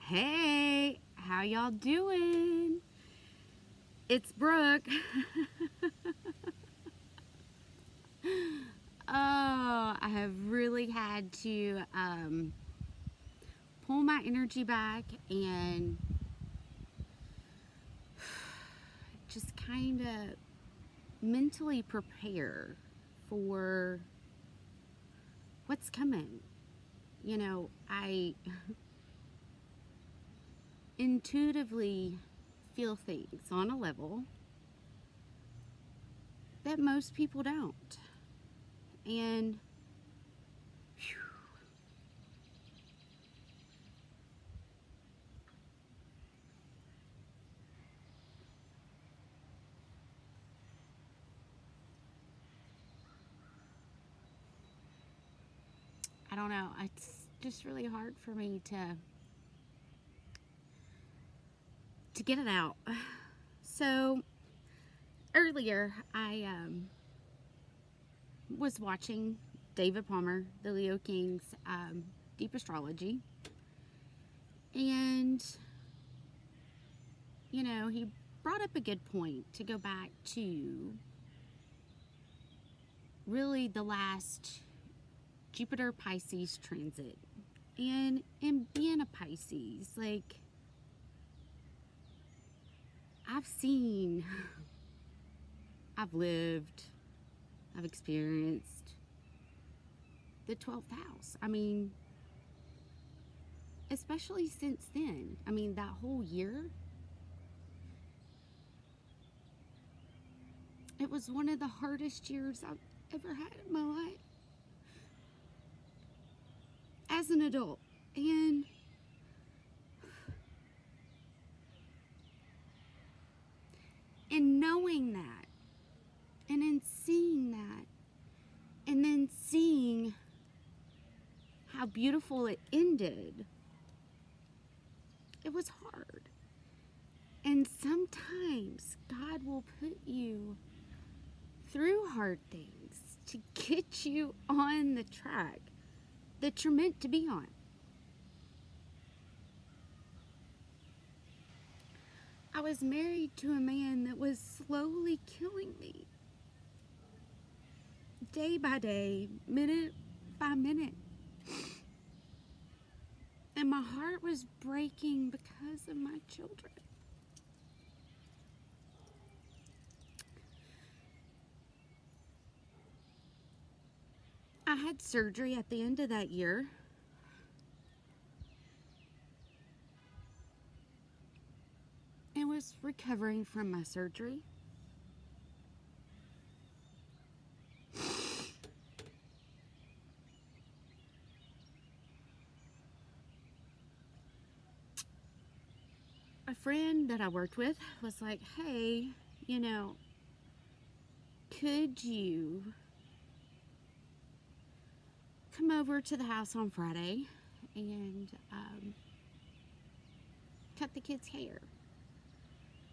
Hey, how y'all doing? It's Brooke. Oh, I have really had to pull my energy back and just kind of mentally prepare for what's coming. You know, I intuitively feel things on a level that most people don't. And whew, I don't know, it's just really hard for me to get it out. So earlier I was watching David Palmer, the Leo King's Deep Astrology, and you know, he brought up a good point to go back to really the last Jupiter Pisces transit. And in being a Pisces, like, I've seen, I've lived, I've experienced the 12th house. I mean, especially since then. I mean, that whole year, it was one of the hardest years I've ever had in my life as an adult. And in knowing that, and in seeing that, and then seeing how beautiful it ended, it was hard. And sometimes God will put you through hard things to get you on the track that you're meant to be on. I was married to a man that was slowly killing me, day by day, minute by minute. And my heart was breaking because of my children. I had surgery at the end of that year. And was recovering from my surgery. A friend that I worked with was like, hey, you know, could you come over to the house on Friday and cut the kids' hair?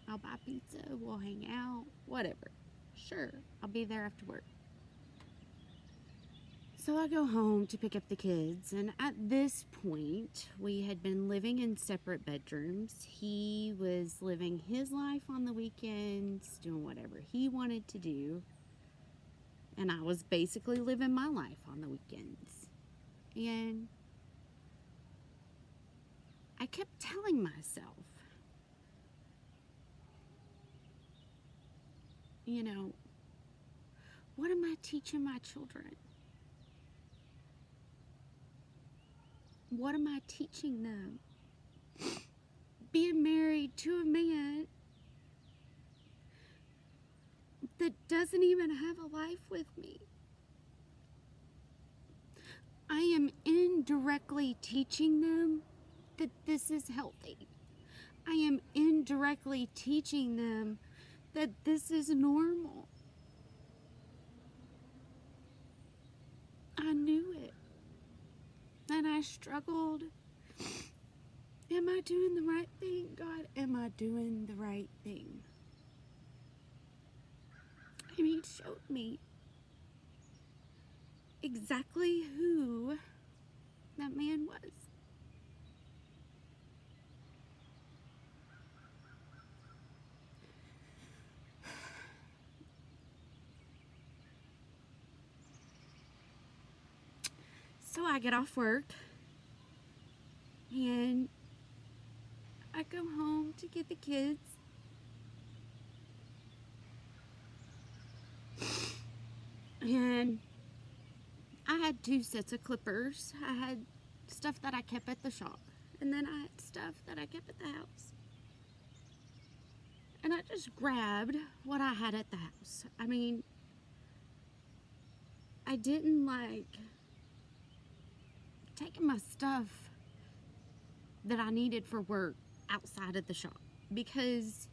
I'll buy pizza, we'll hang out, whatever. Sure, I'll be there after work. So I go home to pick up the kids, and at this point, we had been living in separate bedrooms. He was living his life on the weekends, doing whatever he wanted to do, and I was basically living my life on the weekends. And I kept telling myself, you know, what am I teaching my children? What am I teaching them? Being married to a man that doesn't even have a life with me. I am indirectly teaching them that this is healthy. I am indirectly teaching them that this is normal. I knew it. And I struggled. Am I doing the right thing, God? Am I doing the right thing? And he showed me exactly who that man was. So I get off work and I go home to get the kids. And I had 2 sets of clippers. I had stuff that I kept at the shop, and then I had stuff that I kept at the house. And I just grabbed what I had at the house. I mean, I didn't like taking my stuff that I needed for work outside of the shop, because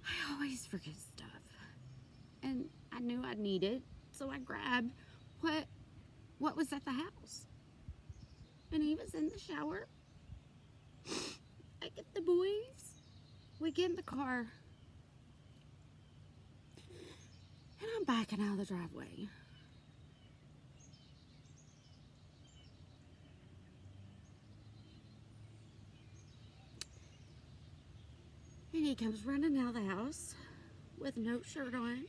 I always forget stuff. And I knew I'd need it, so I grabbed what was at the house. And he was in the shower. I get the boys. We get in the car. And I'm backing out of the driveway. And he comes running out of the house with no shirt on.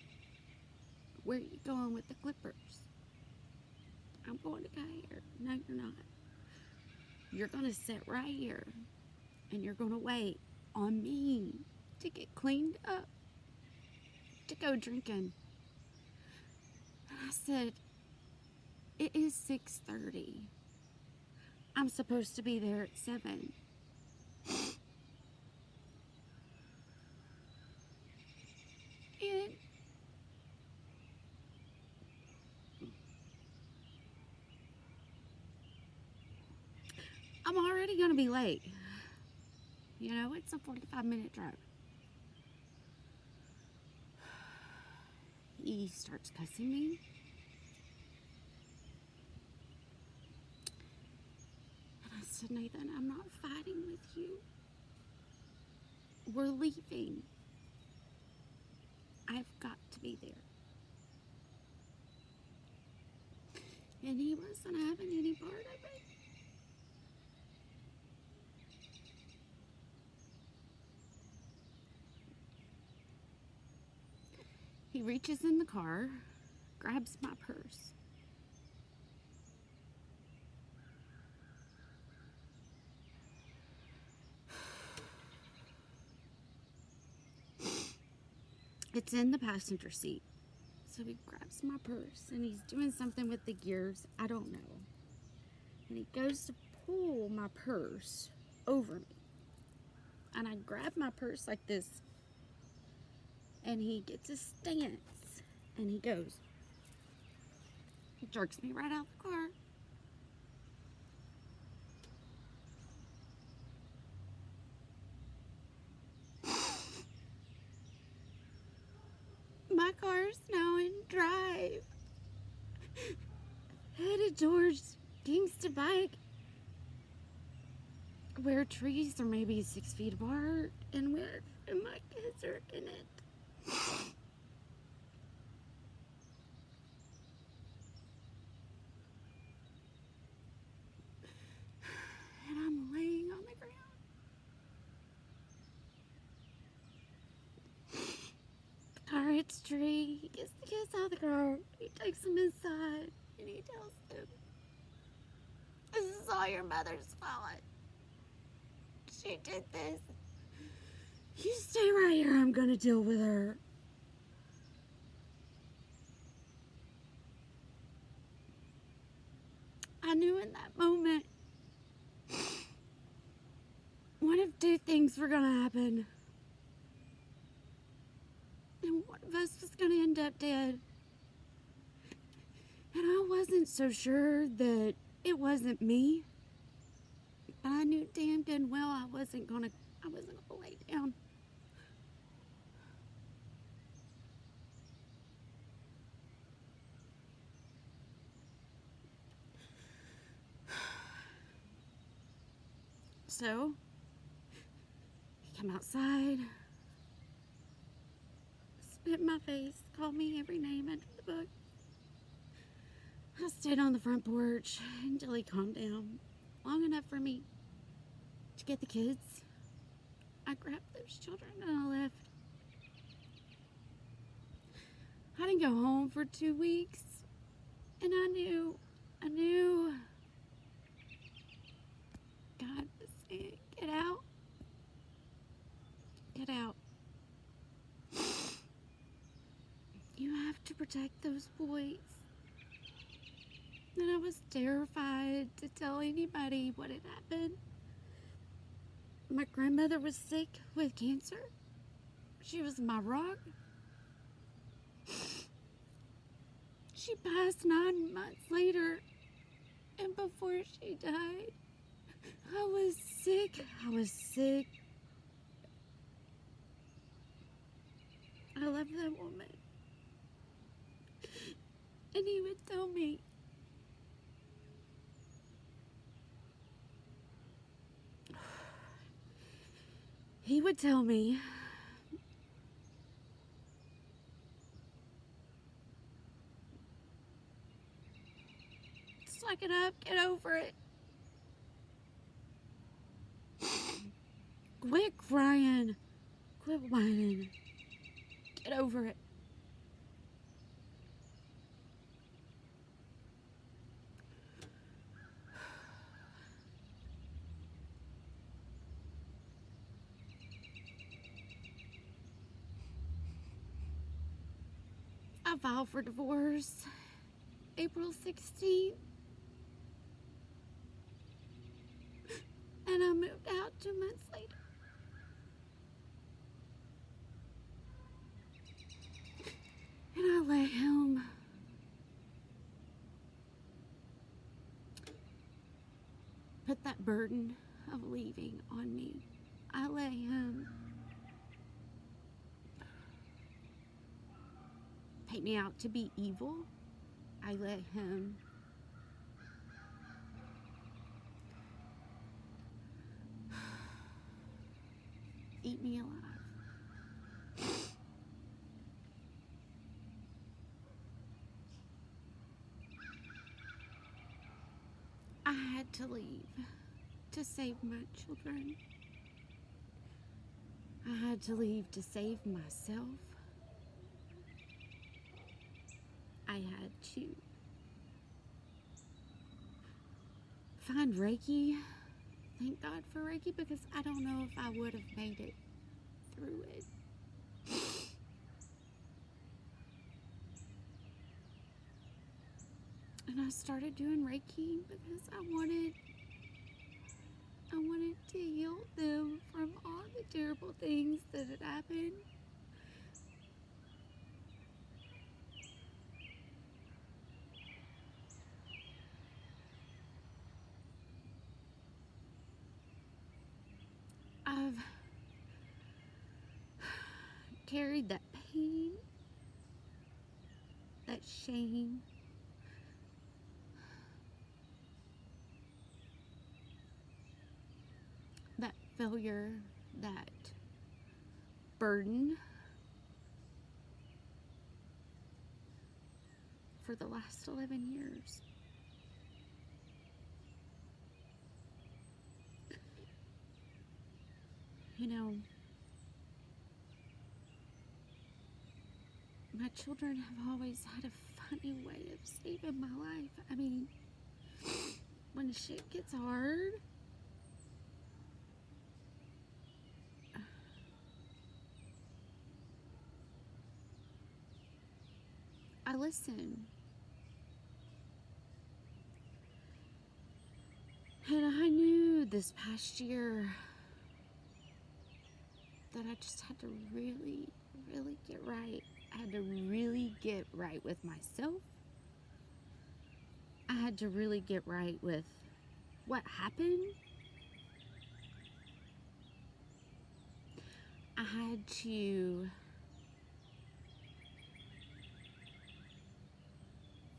Where are you going with the clippers? I'm going to go here. No, you're not. You're going to sit right here and you're going to wait on me to get cleaned up to go drinking. And I said, it is 6:30. I'm supposed to be there at 7. And I'm already going to be late. You know, it's a 45-minute drive. He starts cussing me. And I said, Nathan, I'm not fighting with you. We're leaving. I've got to be there. And he wasn't having any part of it. He reaches in the car, grabs my purse. It's in the passenger seat. So he grabs my purse and he's doing something with the gears. I don't know. And he goes to pull my purse over me. And I grab my purse like this. And he gets a stance. And he goes. He jerks me right out of the car. My car's now in drive. Headed towards Kingston Bike, where trees are maybe 6 feet apart, and my kids are in it. And I'm laying on the ground. Car hits a tree. He gets the kids out of the car. He takes them inside and he tells them, "This is all your mother's fault. She did this. You stay right here. I'm gonna deal with her." I knew in that moment one of 2 things were gonna happen. And one of us was going to end up dead. And I wasn't so sure that it wasn't me. But I knew damn good well I wasn't gonna lay down. So he came outside, spit in my face, called me every name under the book. I stayed on the front porch until he calmed down, long enough for me to get the kids. I grabbed those children and I left. I didn't go home for 2 weeks, and I knew I knew God was saying, get out. Get out. You have to protect those boys. And I was terrified to tell anybody what had happened. My grandmother was sick with cancer. She was my rock. She passed 9 months later. And before she died, I was sick. I love that woman. And he would tell me, suck it up, get over it. Quit crying. Quit whining. Get over it. I filed for divorce April 16th. And I moved out 2 months later. And I let him put that burden of leaving on me. I let him paint me out to be evil. I let him eat me alive. I had to leave to save my children. I had to leave to save myself. I had to find Reiki. Thank God for Reiki, because I don't know if I would have made it through it. And I started doing Reiki because I wanted to heal them from all the terrible things that had happened. I've carried that pain, that shame, that failure, that burden for the last 11 years. You know, my children have always had a funny way of saving my life. I mean, when shit gets hard, I listen. And I knew this past year that I just had to really, really get right. I had to really get right with myself. I had to really get right with what happened. I had to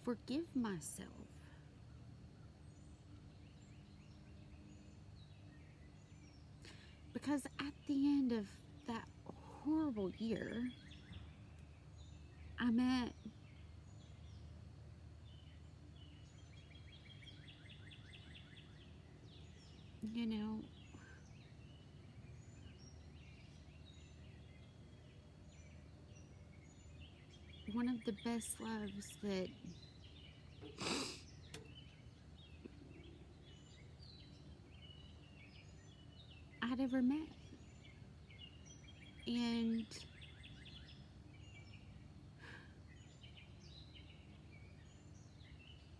forgive myself. Because at the end of that horrible year, I met one of the best loves that I'd ever met. And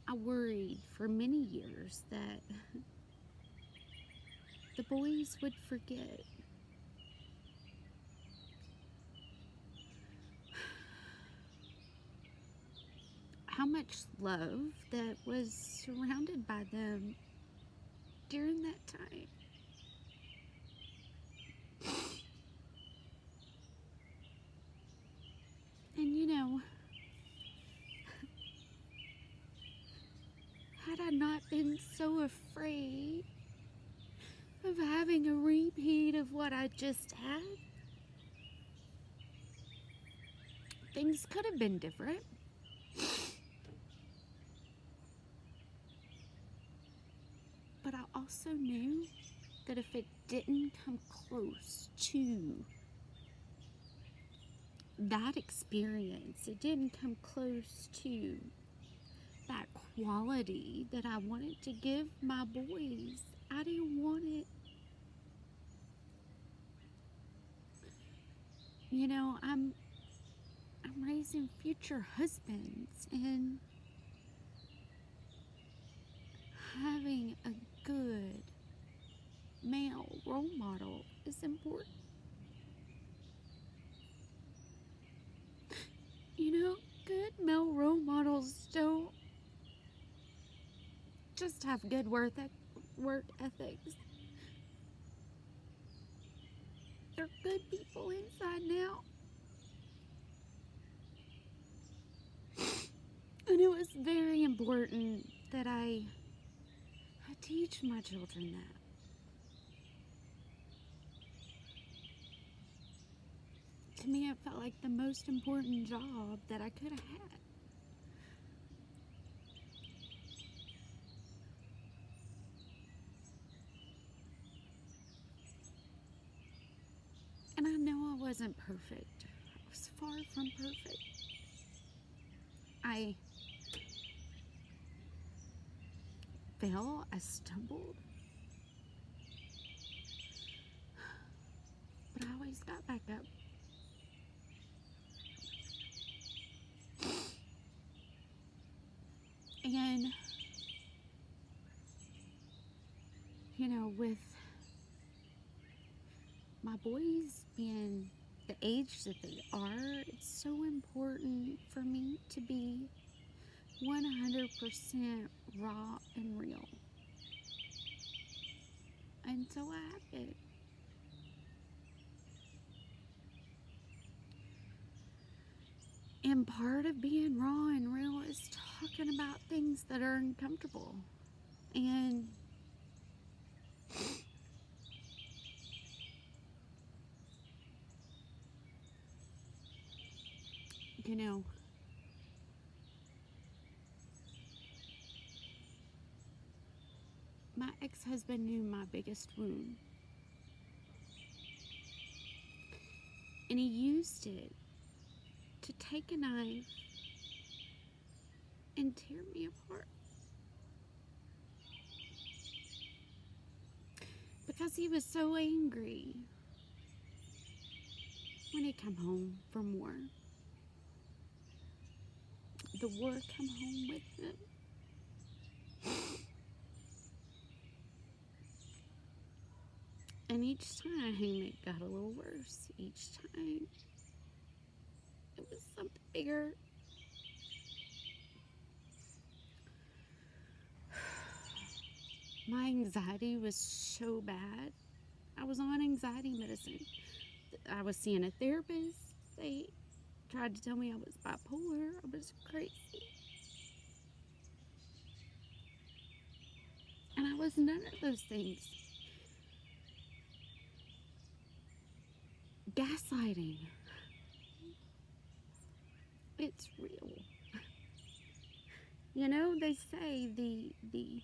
I worried for many years that the boys would forget. How much love that was surrounded by them during that time. And you know, had I not been so afraid of having a repeat of what I just had, things could have been different. But I also knew that if it didn't come close to that experience, it didn't come close to that quality that I wanted to give my boys, I didn't want it. You know, I'm raising future husbands, and having a good male role model is important. You know, good male role models don't just have good work ethics. They're good people inside now. And it was very important that I teach my children that. To me, it felt like the most important job that I could have had. And I know I wasn't perfect. I was far from perfect. I fell, I stumbled. But I always got back up. And, you know, with my boys being the age that they are, it's so important for me to be 100% raw and real. And so I have been. And part of being raw and real is talking about things that are uncomfortable. And you know, my ex-husband knew my biggest wound. And he used it to take a knife and tear me apart. Because he was so angry when he come home from war. The war come home with him. And each time it got a little worse. Each time it was something bigger. My anxiety was so bad. I was on anxiety medicine. I was seeing a therapist. They tried to tell me I was bipolar. I was crazy. And I was none of those things. Gaslighting. It's real. You know, they say the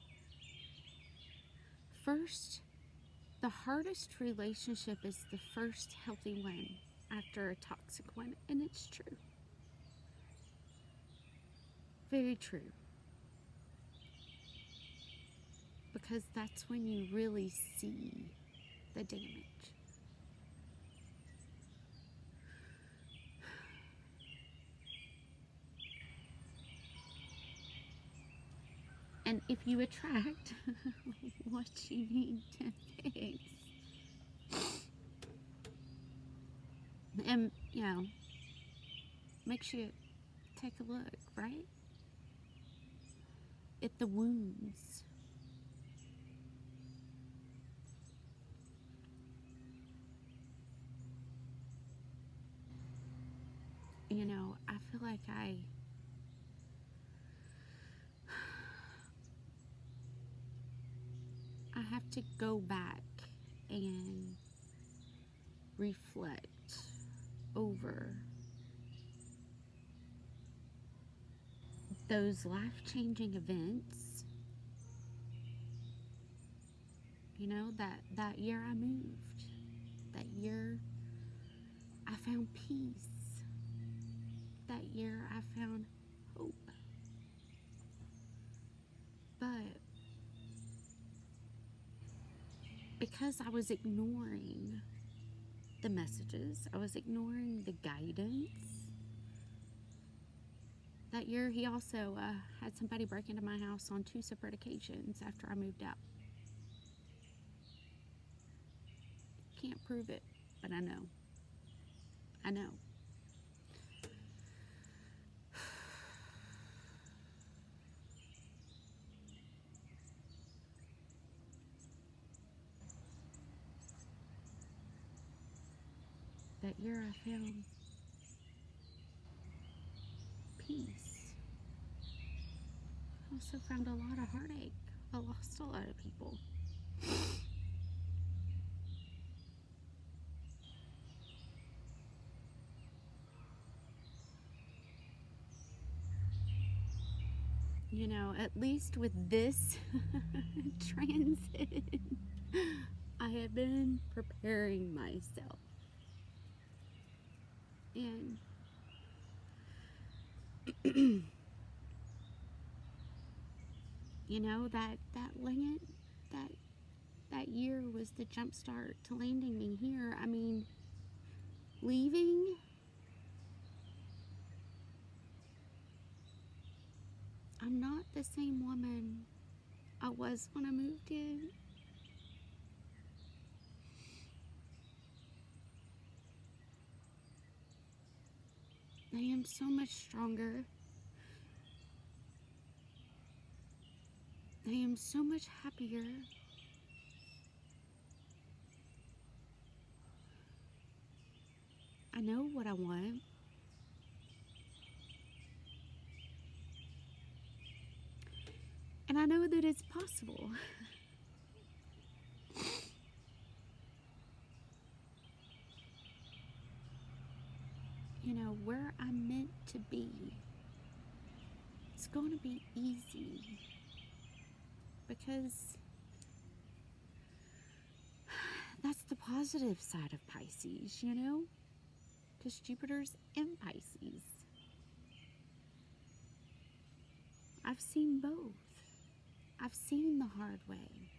hardest relationship is the first healthy one after a toxic one. And it's true. Very true. Because that's when you really see the damage. And if you attract what you need to fix, and, you know, makes you take a look, right? At the wounds. You know, I feel like I have to go back and reflect over those life-changing events. You know, that year I moved, that year I found peace, that year I found hope. But because I was ignoring the messages, I was ignoring the guidance. That year, he also had somebody break into my house on 2 separate occasions after I moved out. Can't prove it, but I know. I know. That year I found peace. I also found a lot of heartache. I lost a lot of people. You know, at least with this transit, I have been preparing myself. And you know, that land, that year was the jump start to landing me here. I mean, leaving, I'm not the same woman I was when I moved in. I am so much stronger. I am so much happier. I know what I want. And I know that it's possible. You know, where I'm meant to be, it's going to be easy. Because that's the positive side of Pisces, you know? Because Jupiter's in Pisces. I've seen both. I've seen the hard way.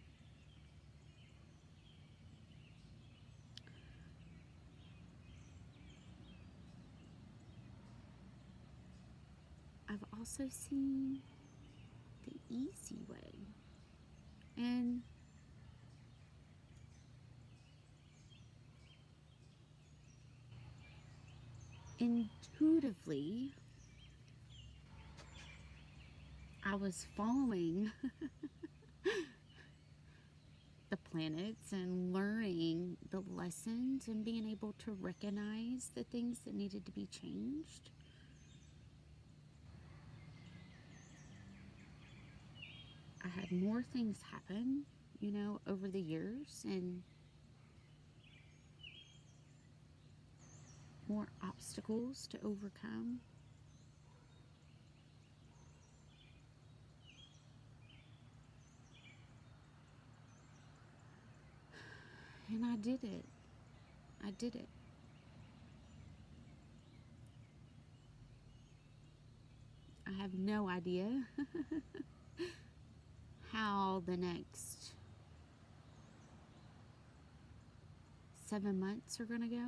I've also seen the easy way. And intuitively, I was following the planets and learning the lessons and being able to recognize the things that needed to be changed. I had more things happen, you know, over the years, and more obstacles to overcome. And I did it. I did it. I have no idea how the next 7 months are going to go.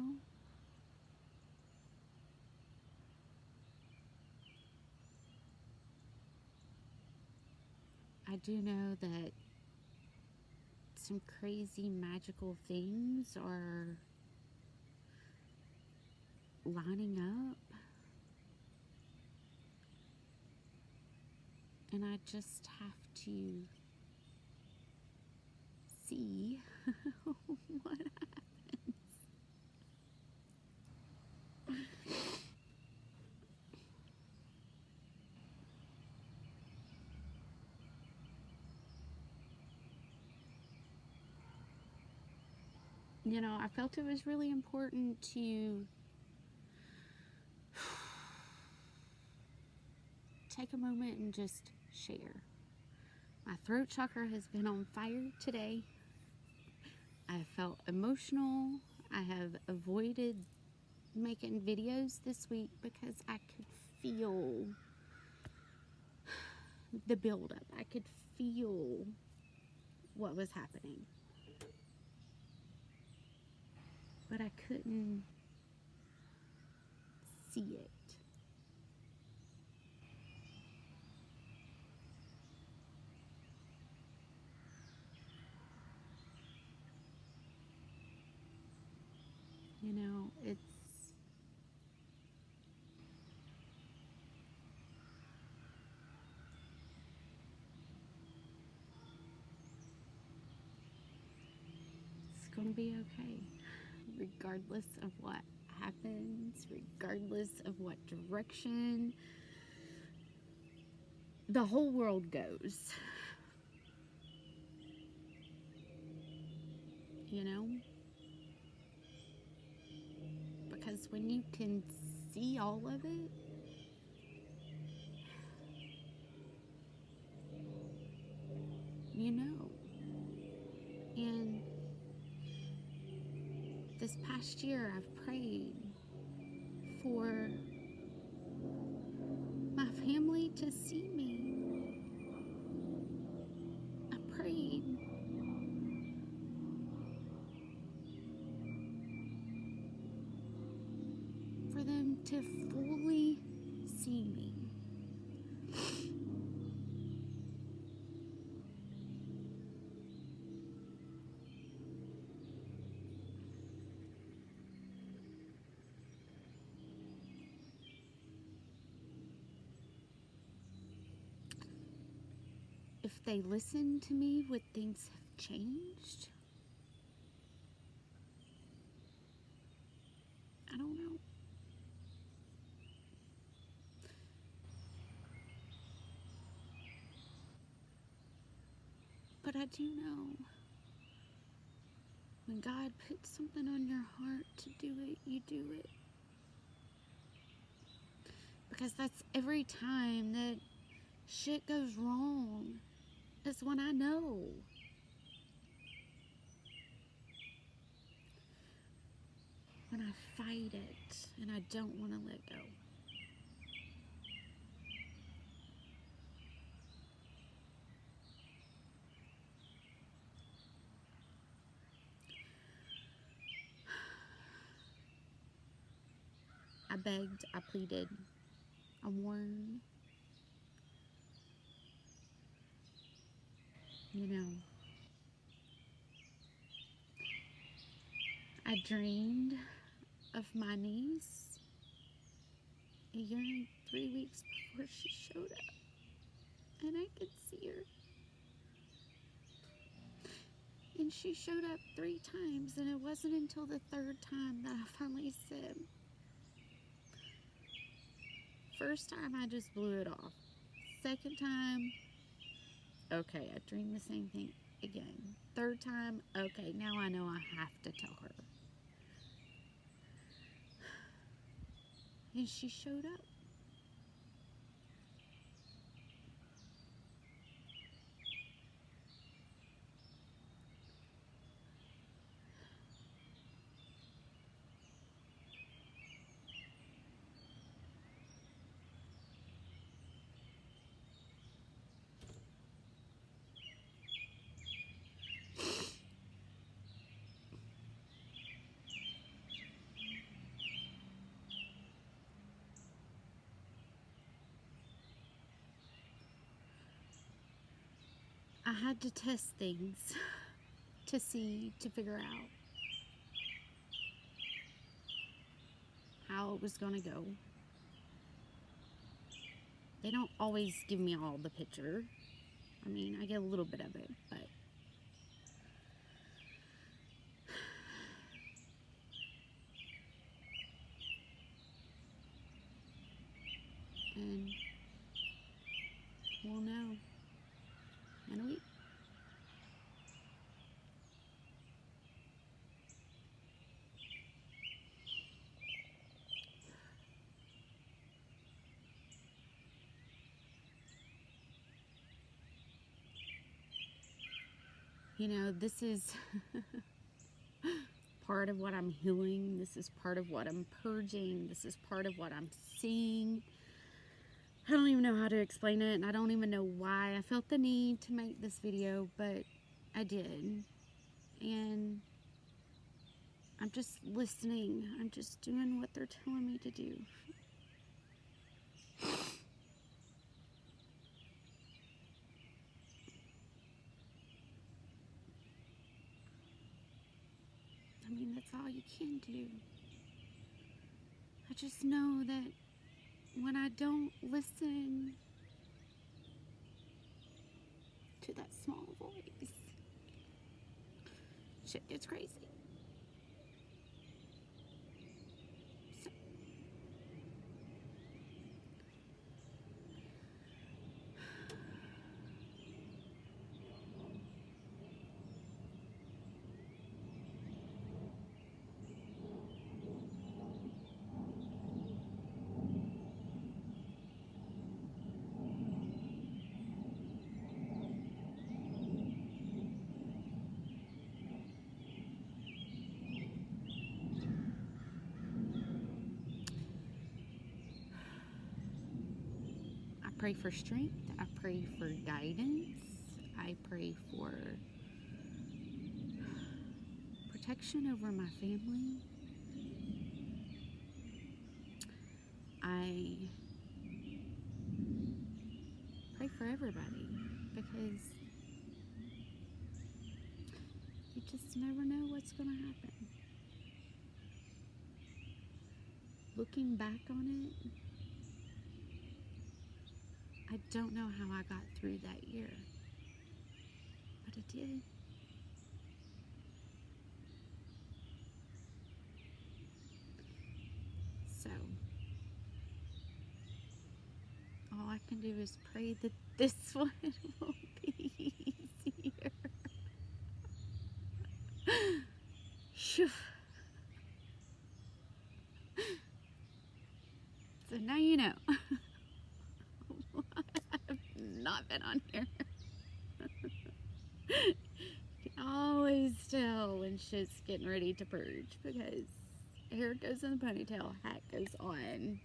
I do know that some crazy magical things are lining up. And I just have to see what happens. You know, I felt it was really important to take a moment and just share. My throat chakra has been on fire today. I felt emotional. I have avoided making videos this week because I could feel the buildup. I could feel what was happening. But I couldn't see it. You know, it's going to be okay, regardless of what happens, regardless of what direction the whole world goes. You know? Because when you can see all of it, you know. And this past year, I've prayed for my family to see me. I prayed for them to fully see me. If they listen to me, would things have changed? I don't know. But I do know when God puts something on your heart to do it, you do it. Because that's every time that shit goes wrong. That's when I know. When I fight it and I don't want to let go. I begged, I pleaded, I warned. You know, I dreamed of my niece a year and 3 weeks before she showed up. And I could see her. And she showed up 3 times, and it wasn't until the 3rd time that I finally said, first time I just blew it off. 2nd time, okay, I dreamed the same thing again. 3rd time, okay, now I know I have to tell her. And she showed up. I had to test things to see, to figure out how it was going to go. They don't always give me all the picture. I mean, I get a little bit of it, but and we'll know in a week. You know, this is part of what I'm healing. This is part of what I'm purging. This is part of what I'm seeing. I don't even know how to explain it, and I don't even know why I felt the need to make this video, but I did. And I'm just listening. I'm just doing what they're telling me to do. I mean, that's all you can do. I just know that when I don't listen to that small voice, shit gets crazy. So, I pray for strength. I pray for guidance. I pray for protection over my family. I pray for everybody because you just never know what's going to happen. Looking back on it, I don't know how I got through that year, but I did. So, all I can do is pray that this one will be easier. Phew. So now you know. I've not been on here. You can always tell when shit's getting ready to purge because hair goes in the ponytail, hat goes on.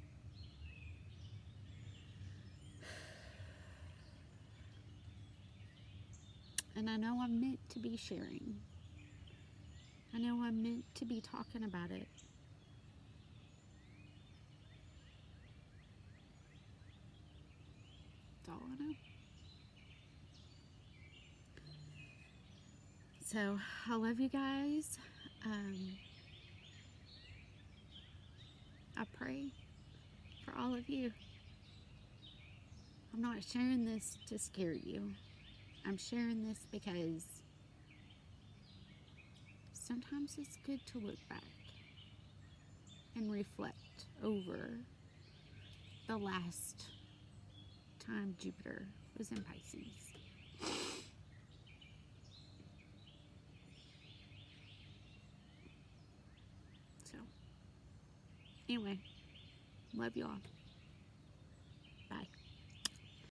And I know I'm meant to be sharing. I know I'm meant to be talking about it. That's all I know. So, I love you guys. I pray for all of you. I'm not sharing this to scare you. I'm sharing this because sometimes it's good to look back and reflect over the last time Jupiter was in Pisces. So, anyway, love you all.